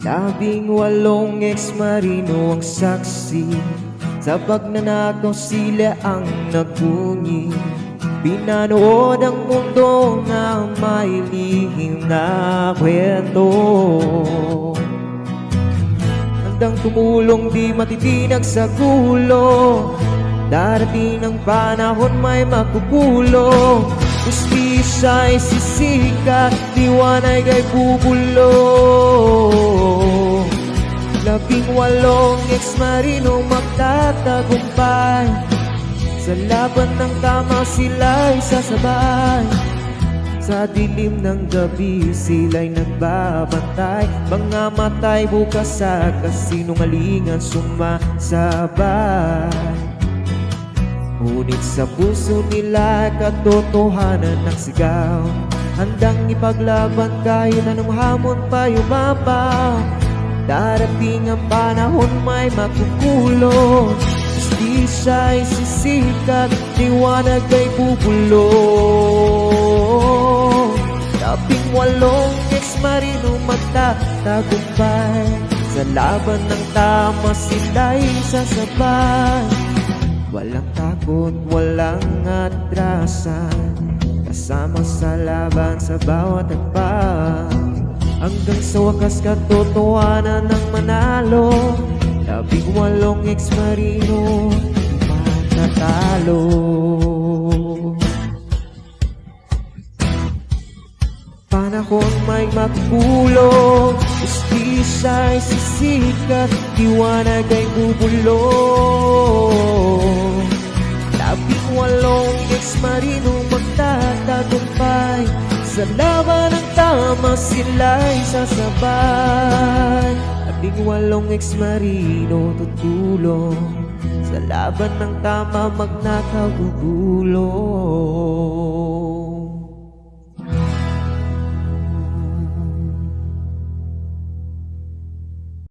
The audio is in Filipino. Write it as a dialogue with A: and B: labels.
A: 18 ex-marino ang saksi, sa pagnanakaw sila ang nagunyi. Pinanood ang mundo na may lihim na kwento, handang tumulong di matitinag sa gulo. Darating ang panahon may makukulo, justisya ay sisikat, liwanag ay bubulong. 18 ex-marino magtatagumpay, sa laban ng tama sila'y sasabay. Sa dilim ng gabi sila'y nagbabantay, mga matay bukas sa kasinungalingan sumasabay. Ngunit sa puso nila katotohanan ng sigaw, handang ipaglaban kahit anong hamon pa yumapaw. Darating ang panahon may makukulong, justisya ay sisikat, liwanag ay bubulong. 18 ex-marino magtatagumpay, sa laban ng tama sila'y sasabay. Walang takot, walang atrasan, kasama sa laban sa bawat hakbang. Hanggang sa wakas katotohanan ng manalo, 18 ex-marino matatalo. Panahon may magkulong, justisya ay sisikat, liwanag ay bubulong. 18 ex-marino magtatagumpay, sa laban ng tama sila'y sasabay. 18 ex-marino tutulong, sa laban ng tama magnakaw gugulong.